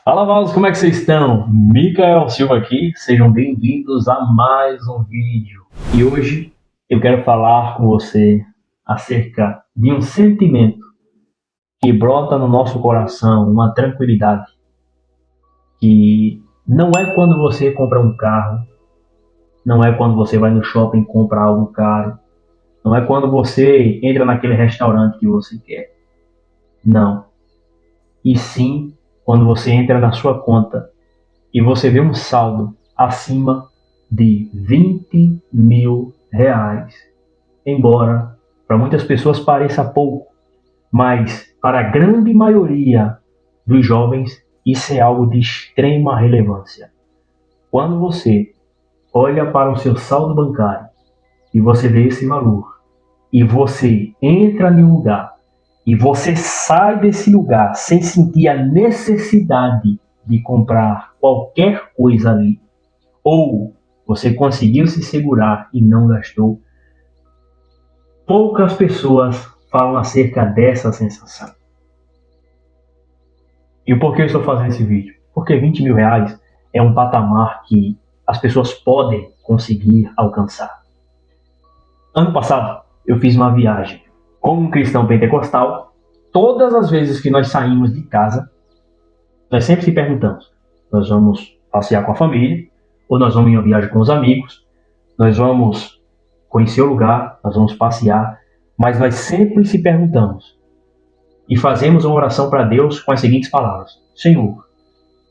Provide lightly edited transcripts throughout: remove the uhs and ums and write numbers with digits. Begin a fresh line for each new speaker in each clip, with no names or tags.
Fala, Valos, como é que vocês estão? Micael Silva aqui, sejam bem-vindos a mais um vídeo. E hoje eu quero falar com você acerca de um sentimento que brota no nosso coração, uma tranquilidade, que não é quando você compra um carro, não é quando você vai no shopping e compra algo caro, não é quando você entra naquele restaurante que você quer, não. E sim quando você entra na sua conta e você vê um saldo acima de R$ 20.000, embora para muitas pessoas pareça pouco, mas para a grande maioria dos jovens isso é algo de extrema relevância. Quando você olha para o seu saldo bancário e você vê esse valor, e você entra em um lugar e você sai desse lugar sem sentir a necessidade de comprar qualquer coisa ali, ou você conseguiu se segurar e não gastou, poucas pessoas falam acerca dessa sensação. E por que eu estou fazendo esse vídeo? Porque R$ 20.000 é um patamar que as pessoas podem conseguir alcançar. Ano passado, eu fiz uma viagem como um cristão pentecostal. Todas as vezes que nós saímos de casa, nós sempre se perguntamos: nós vamos passear com a família, ou nós vamos em uma viagem com os amigos, nós vamos conhecer o lugar, nós vamos passear, mas nós sempre se perguntamos e fazemos uma oração para Deus com as seguintes palavras: Senhor,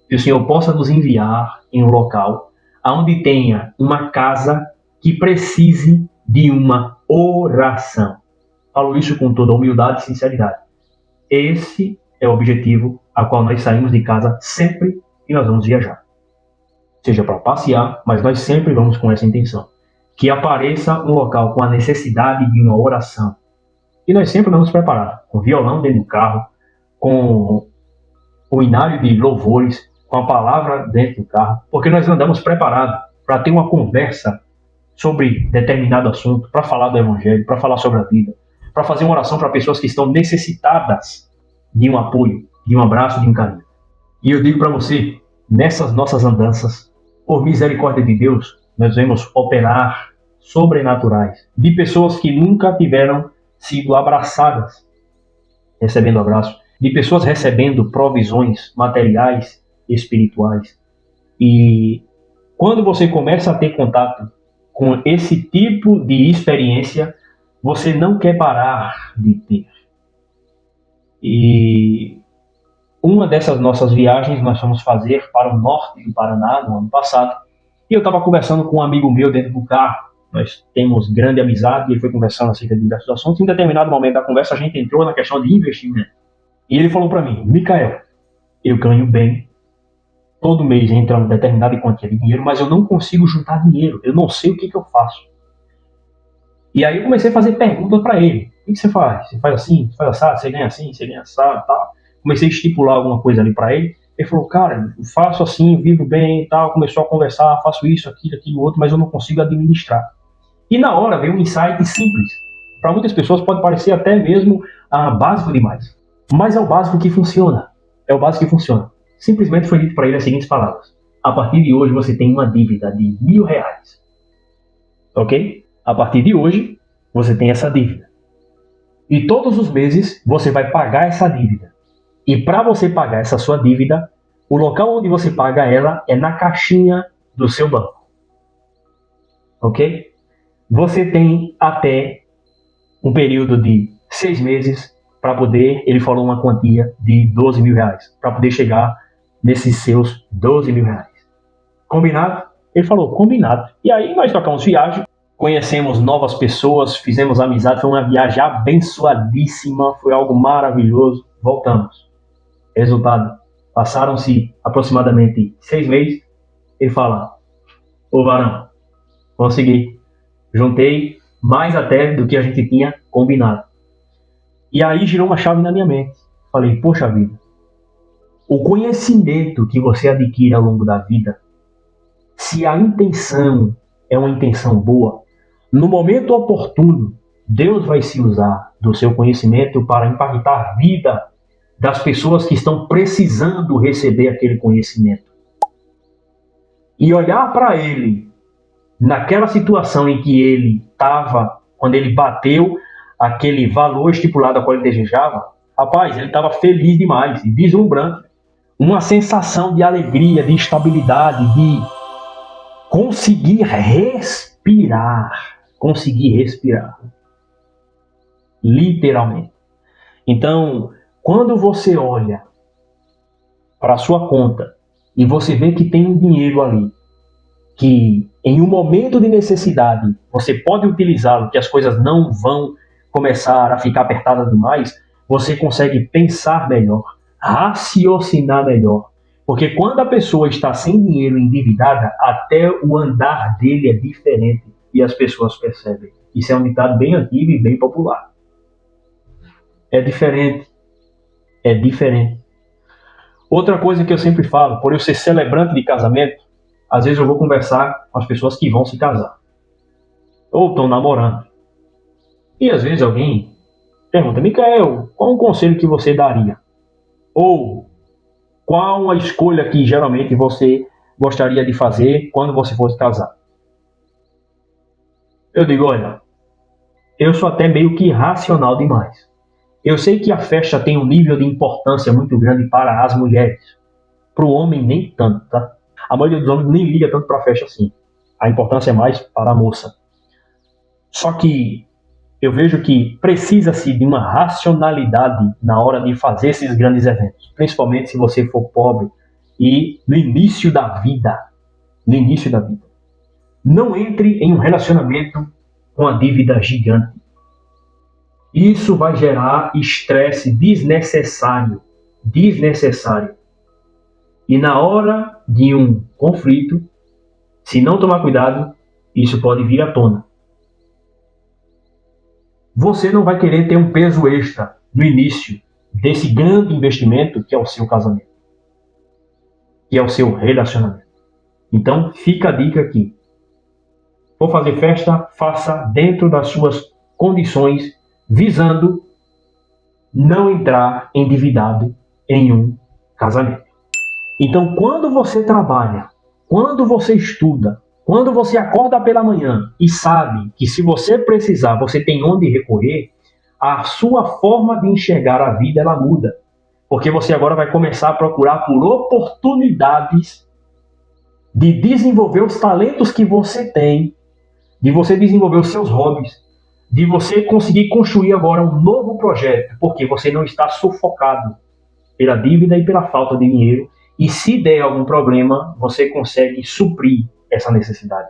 que o Senhor possa nos enviar em um local onde tenha uma casa que precise de uma oração. Falo isso com toda humildade e sinceridade. Esse é o objetivo a qual nós saímos de casa sempre que nós vamos viajar. Seja para passear, mas nós sempre vamos com essa intenção. Que apareça um local com a necessidade de uma oração. E nós sempre vamos preparados, com violão dentro do carro, com o inário de louvores, com a palavra dentro do carro, porque nós andamos preparados para ter uma conversa sobre determinado assunto, para falar do evangelho, para falar sobre a vida, para fazer uma oração para pessoas que estão necessitadas de um apoio, de um abraço, de um carinho. E eu digo para você, nessas nossas andanças, por misericórdia de Deus, nós vemos operar sobrenaturais de pessoas que nunca tiveram sido abraçadas, recebendo abraço, de pessoas recebendo provisões materiais, espirituais. E quando você começa a ter contato com esse tipo de experiência, você não quer parar de ter. E uma dessas nossas viagens nós fomos fazer para o norte do Paraná no ano passado. E eu estava conversando com um amigo meu dentro do carro. Nós temos grande amizade e ele foi conversando acerca de diversos assuntos. Em determinado momento da conversa a gente entrou na questão de investimento. E ele falou para mim: Micael, eu ganho bem. Todo mês entra uma determinada quantia de dinheiro, mas eu não consigo juntar dinheiro. Eu não sei o que eu faço. E aí eu comecei a fazer perguntas para ele. O que você faz? Você faz assim? Você faz assado? Você ganha assim? Você ganha assado? Tal. Comecei a estipular alguma coisa ali para ele. Ele falou: cara, eu faço assim, vivo bem e tal. Começou a conversar, faço isso, aquilo, outro, mas eu não consigo administrar. E na hora veio um insight simples. Para muitas pessoas pode parecer até mesmo básico demais. Mas é o básico que funciona. É o básico que funciona. Simplesmente foi dito para ele as seguintes palavras: a partir de hoje você tem uma dívida de R$ 1.000. Ok? A partir de hoje você tem essa dívida. E todos os meses você vai pagar essa dívida. E para você pagar essa sua dívida, o local onde você paga ela é na caixinha do seu banco. Ok? Você tem até um período de 6 meses para poder, ele falou uma quantia de R$ 12.000, para poder chegar nesses seus R$ 12.000. Combinado? Ele falou, combinado. E aí nós tocamos viagem, conhecemos novas pessoas, fizemos amizade, foi uma viagem abençoadíssima, foi algo maravilhoso. Voltamos. Resultado, passaram-se aproximadamente 6 meses. Ele fala: ô varão, consegui. Juntei mais até do que a gente tinha combinado. E aí girou uma chave na minha mente. Falei, poxa vida, o conhecimento que você adquire ao longo da vida, se a intenção é uma intenção boa, no momento oportuno, Deus vai se usar do seu conhecimento para impactar a vida das pessoas que estão precisando receber aquele conhecimento. E olhar para ele naquela situação em que ele estava, quando ele bateu aquele valor estipulado a qual ele desejava, rapaz, ele estava feliz demais e deslumbrante. Uma sensação de alegria, de estabilidade, de conseguir respirar. Conseguir respirar. Literalmente. Então, quando você olha para a sua conta e você vê que tem um dinheiro ali, que em um momento de necessidade você pode utilizá-lo, que as coisas não vão começar a ficar apertadas demais, você consegue pensar melhor, raciocinar melhor. Porque quando a pessoa está sem dinheiro, endividada, até o andar dele é diferente e as pessoas percebem. Isso é um ditado bem antigo e bem popular. É diferente. É diferente. Outra coisa que eu sempre falo, por eu ser celebrante de casamento, às vezes eu vou conversar com as pessoas que vão se casar. Ou estão namorando. E às vezes alguém pergunta, Micael, qual um conselho que você daria? Ou qual a escolha que geralmente você gostaria de fazer quando você fosse casar? Eu digo, olha, eu sou até meio que racional demais. Eu sei que a festa tem um nível de importância muito grande para as mulheres. Para o homem, nem tanto, tá? A maioria dos homens nem liga tanto para a festa assim. A importância é mais para a moça. Só que eu vejo que precisa-se de uma racionalidade na hora de fazer esses grandes eventos. Principalmente se você for pobre e no início da vida. No início da vida. Não entre em um relacionamento com a dívida gigante. Isso vai gerar estresse desnecessário. Desnecessário. E na hora de um conflito, se não tomar cuidado, isso pode vir à tona. Você não vai querer ter um peso extra no início desse grande investimento que é o seu casamento, que é o seu relacionamento. Então, fica a dica aqui. For fazer festa, faça dentro das suas condições, visando não entrar endividado em um casamento. Então, quando você trabalha, quando você estuda, quando você acorda pela manhã e sabe que se você precisar, você tem onde recorrer, a sua forma de enxergar a vida, ela muda. Porque você agora vai começar a procurar por oportunidades de desenvolver os talentos que você tem, de você desenvolver os seus hobbies, de você conseguir construir agora um novo projeto, porque você não está sufocado pela dívida e pela falta de dinheiro. E se der algum problema, você consegue suprir essa necessidade.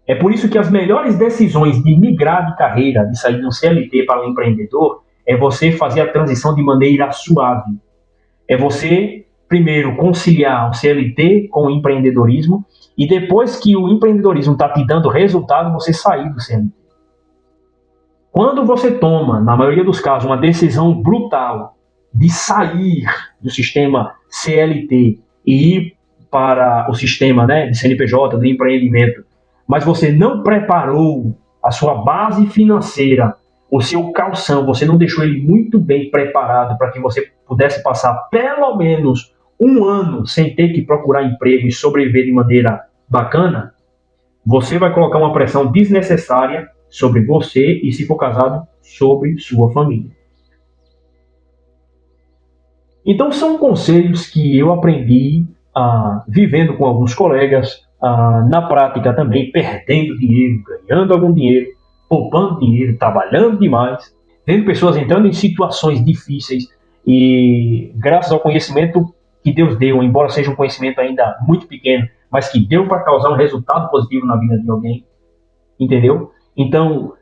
É por isso que as melhores decisões de migrar de carreira, de sair de um CLT para um empreendedor, é você fazer a transição de maneira suave. É você, primeiro, conciliar o CLT com o empreendedorismo e depois que o empreendedorismo está te dando resultado, você sair do CLT. Quando você toma, na maioria dos casos, uma decisão brutal de sair do sistema CLT e ir para o sistema, de CNPJ, do empreendimento, mas você não preparou a sua base financeira, o seu calção, você não deixou ele muito bem preparado para que você pudesse passar pelo menos um ano sem ter que procurar emprego e sobreviver de maneira bacana, você vai colocar uma pressão desnecessária sobre você e, se for casado, sobre sua família. Então são conselhos que eu aprendi vivendo com alguns colegas, na prática também, perdendo dinheiro, ganhando algum dinheiro, poupando dinheiro, trabalhando demais, vendo pessoas entrando em situações difíceis e graças ao conhecimento que Deus deu, embora seja um conhecimento ainda muito pequeno, mas que deu para causar um resultado positivo na vida de alguém, entendeu? Então,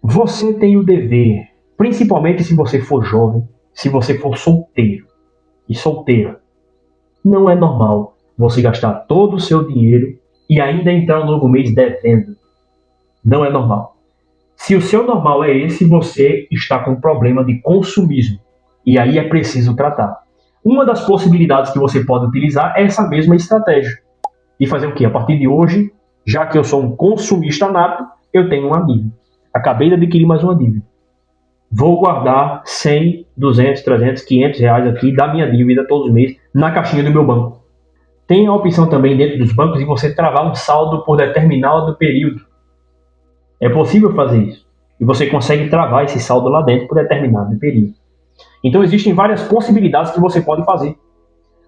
você tem o dever, principalmente se você for jovem, se você for solteiro e solteira, não é normal você gastar todo o seu dinheiro e ainda entrar no novo mês devendo. Não é normal. Se o seu normal é esse, você está com um problema de consumismo. E aí é preciso tratar. Uma das possibilidades que você pode utilizar é essa mesma estratégia. E fazer o quê? A partir de hoje, já que eu sou um consumista nato, eu tenho uma dívida. Acabei de adquirir mais uma dívida. vou guardar 100, 200, 300, 500 reais aqui da minha dívida todos os meses na caixinha do meu banco. Tem a opção também dentro dos bancos de você travar um saldo por determinado período. É possível fazer isso. E você consegue travar esse saldo lá dentro por determinado período. Então existem várias possibilidades que você pode fazer.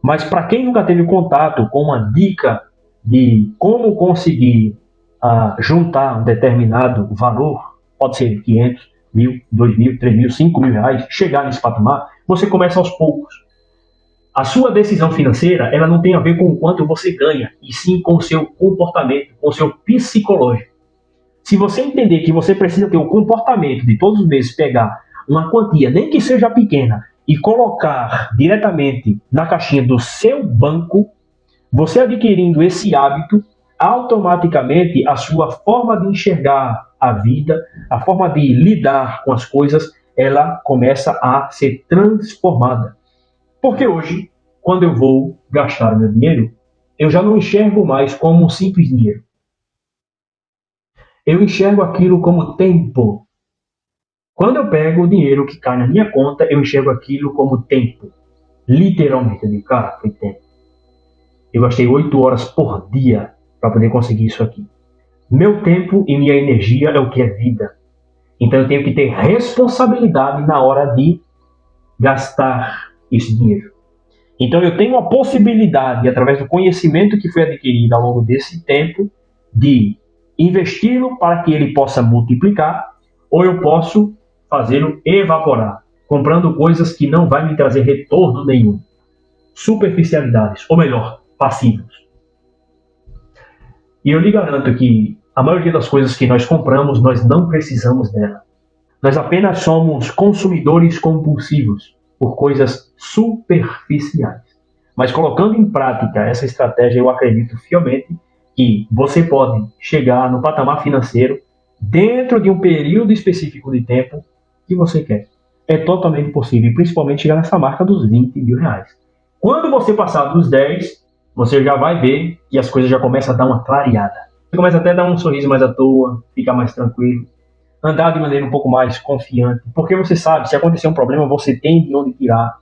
Mas para quem nunca teve contato com uma dica de como conseguir juntar um determinado valor, pode ser 500, 1.000, 2.000, 3.000, 5.000 reais, chegar nesse patamar, você começa aos poucos. A sua decisão financeira, ela não tem a ver com o quanto você ganha, e sim com o seu comportamento, com o seu psicológico. Se você entender que você precisa ter o comportamento de todos os meses pegar uma quantia, nem que seja pequena, e colocar diretamente na caixinha do seu banco, você adquirindo esse hábito, automaticamente a sua forma de enxergar a vida, a forma de lidar com as coisas, ela começa a ser transformada. Porque hoje, quando eu vou gastar meu dinheiro, eu já não enxergo mais como um simples dinheiro. Eu enxergo aquilo como tempo. Quando eu pego o dinheiro que cai na minha conta, eu enxergo aquilo como tempo. Literalmente, eu digo, cara, foi tempo. Eu gastei 8 horas por dia para poder conseguir isso aqui. Meu tempo e minha energia é o que é vida. Então eu tenho que ter responsabilidade na hora de gastar esse dinheiro. Então eu tenho a possibilidade, através do conhecimento que foi adquirido ao longo desse tempo, de investi-lo para que ele possa multiplicar, ou eu posso fazê-lo evaporar, comprando coisas que não vai me trazer retorno nenhum. Superficialidades, ou melhor, passivos. E eu lhe garanto que a maioria das coisas que nós compramos, nós não precisamos dela. Nós apenas somos consumidores compulsivos por coisas superficiais. Mas colocando em prática essa estratégia, eu acredito fielmente que você pode chegar no patamar financeiro dentro de um período específico de tempo que você quer. É totalmente possível, principalmente chegar nessa marca dos 20 mil reais. Quando você passar dos 10, você já vai ver que as coisas já começam a dar uma clareada. Você começa até a dar um sorriso mais à toa, ficar mais tranquilo, andar de maneira um pouco mais confiante, porque você sabe, se acontecer um problema, você tem de onde tirar.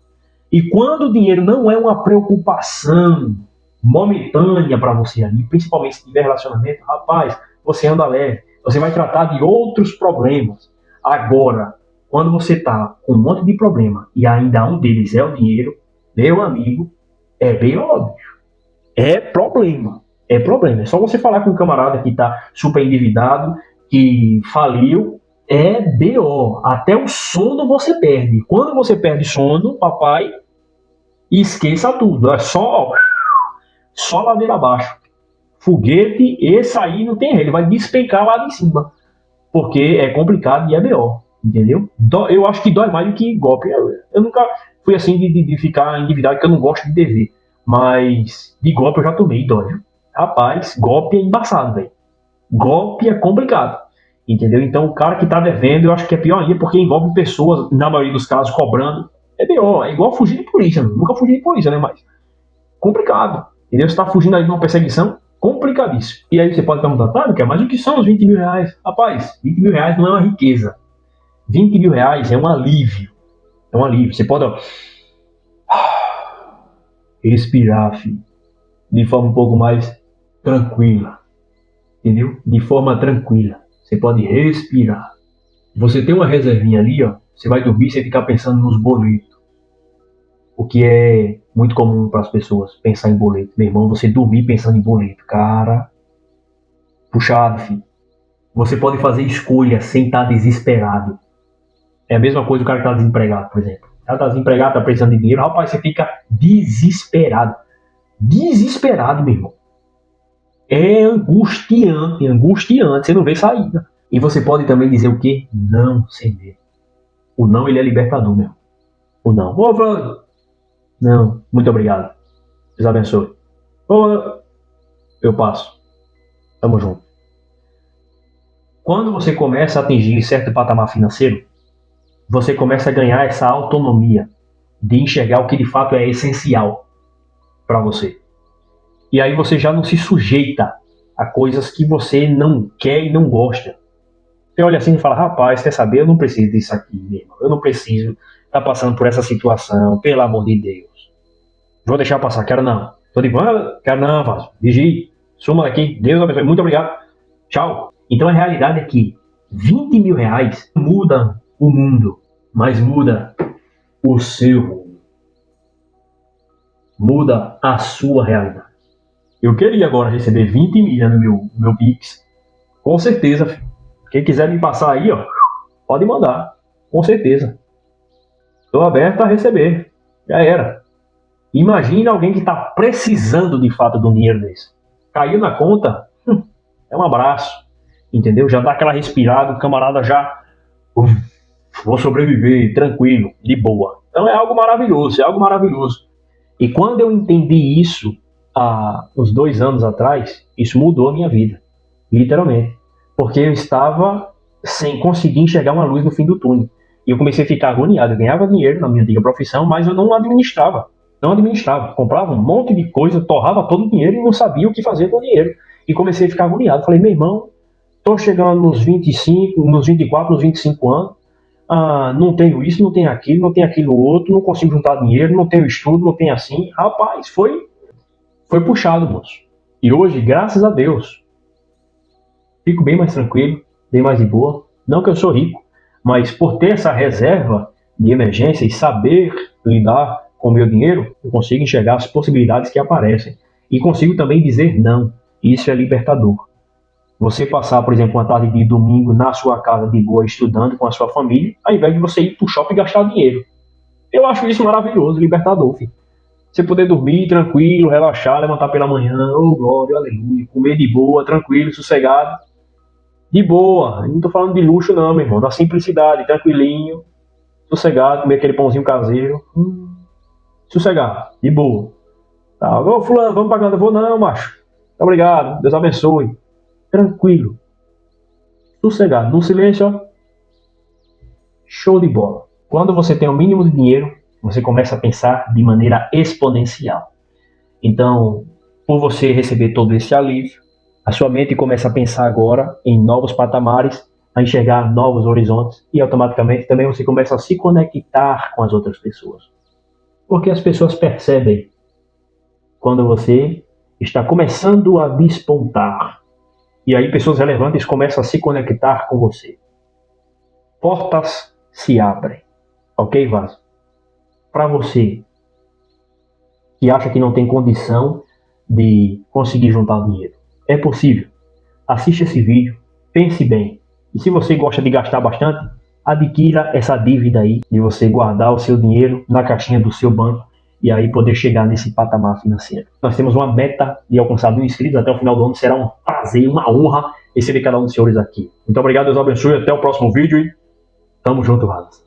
E quando o dinheiro não é uma preocupação momentânea para você ali, principalmente se tiver relacionamento, rapaz, você anda leve, você vai tratar de outros problemas. Agora, quando você está com um monte de problema e ainda um deles é o dinheiro, meu amigo, é bem óbvio. É problema. É problema. É só você falar com um camarada que está super endividado, que faliu, é BO. Até o sono você perde. Quando você perde sono, papai, esqueça tudo. É só ladeira abaixo. Foguete, esse aí não tem rei. Ele vai despencar lá de cima. Porque é complicado e é BO. Entendeu? Eu acho que dói mais do que golpe. Eu nunca fui assim de ficar endividado, que eu não gosto de dever. Mas de golpe eu já tomei, dói. Rapaz, golpe é embaçado, velho. Golpe é complicado. Entendeu? Então o cara que tá devendo, eu acho que é pior ainda, porque envolve pessoas, na maioria dos casos, cobrando. É pior, é igual fugir de polícia. Nunca fugi de polícia, né? Mas complicado. Entendeu? Você tá fugindo aí de uma perseguição, complicadíssimo. E aí você pode perguntar, tá, mas o que são os 20 mil reais? Rapaz, 20 mil reais não é uma riqueza. 20 mil reais é um alívio. É um alívio. Você pode, ó, respirar, filho, de forma um pouco mais tranquila. Entendeu? De forma tranquila. Você pode respirar. Você tem uma reservinha ali, ó. Você vai dormir sem ficar pensando nos boletos. O que é muito comum para as pessoas, pensar em boleto. Meu irmão, você dormir pensando em boleto. Cara, puxado, filho. Você pode fazer escolha sem estar desesperado. É a mesma coisa o cara que está desempregado, por exemplo. O cara está desempregado, está precisando de dinheiro. Rapaz, você fica desesperado. Desesperado, meu irmão. É angustiante, angustiante. Você não vê saída. E você pode também dizer o quê? Não, sem medo. O não, ele é libertador, meu. O não. Ô, Flávio. Não, muito obrigado. Deus abençoe. Ô, eu passo. Tamo junto. Quando você começa a atingir certo patamar financeiro, você começa a ganhar essa autonomia de enxergar o que de fato é essencial para você. E aí você já não se sujeita a coisas que você não quer e não gosta. Você olha assim e fala, rapaz, quer saber, eu não preciso disso aqui, meu irmão. Eu não preciso estar passando por essa situação, pelo amor de Deus. Vou deixar passar, quero não. Tô de boa, quero não, Vaso. Vigie, suma daqui, Deus abençoe. Muito obrigado. Tchau. Então a realidade é que 20 mil reais mudam o mundo, mas muda o seu rumo. Muda a sua realidade. Eu queria agora receber 20 milhas no meu Pix. Com certeza, filho. Quem quiser me passar aí, ó, pode mandar. Com certeza. Estou aberto a receber. Já era. Imagina alguém que está precisando de fato de um dinheiro desse. Caiu na conta, é um abraço. Entendeu? Já dá aquela respirada, o camarada já... vou sobreviver, tranquilo, de boa. Então é algo maravilhoso, é algo maravilhoso. E quando eu entendi isso, há uns 2 anos atrás, isso mudou a minha vida. Literalmente. Porque eu estava sem conseguir enxergar uma luz no fim do túnel. E eu comecei a ficar agoniado. Eu ganhava dinheiro na minha antiga profissão, mas eu não administrava. Não administrava. Comprava um monte de coisa, torrava todo o dinheiro e não sabia o que fazer com o dinheiro. E comecei a ficar agoniado. Falei, meu irmão, estou chegando nos 25, nos 24, nos 25 anos. Não tenho isso, não tenho aquilo outro, não consigo juntar dinheiro, não tenho estudo, não tenho assim. Rapaz, foi puxado, moço. E hoje, graças a Deus, fico bem mais tranquilo, bem mais de boa. Não que eu sou rico, mas por ter essa reserva de emergência e saber lidar com o meu dinheiro, eu consigo enxergar as possibilidades que aparecem. E consigo também dizer não. Isso é libertador. Você passar, por exemplo, uma tarde de domingo na sua casa de boa, estudando com a sua família, ao invés de você ir pro shopping e gastar dinheiro. Eu acho isso maravilhoso, libertador, filho. Você poder dormir tranquilo, relaxar, levantar pela manhã, oh glória, aleluia, comer de boa, tranquilo, sossegado. De boa, não tô falando de luxo não, meu irmão, da simplicidade, tranquilinho, sossegado, comer aquele pãozinho caseiro, sossegado, de boa. Tá, ô fulano, vamos pra casa, eu vou não, macho. Obrigado, Deus abençoe. Tranquilo, sossegado, no silêncio, ó. Show de bola. Quando você tem o mínimo de dinheiro, você começa a pensar de maneira exponencial. Então, por você receber todo esse alívio, a sua mente começa a pensar agora em novos patamares, a enxergar novos horizontes e automaticamente também você começa a se conectar com as outras pessoas. Porque as pessoas percebem quando você está começando a despontar. E aí pessoas relevantes começam a se conectar com você. Portas se abrem. Ok, Vaz? Para você que acha que não tem condição de conseguir juntar dinheiro, é possível. Assista esse vídeo, pense bem. E se você gosta de gastar bastante, adquira essa dívida aí de você guardar o seu dinheiro na caixinha do seu banco e aí poder chegar nesse patamar financeiro. Nós temos uma meta de alcançar 1.000 inscritos até o final do ano. Será um prazer, uma honra receber cada um dos senhores aqui. Muito obrigado, Deus abençoe. Até o próximo vídeo e tamo junto, Vaz.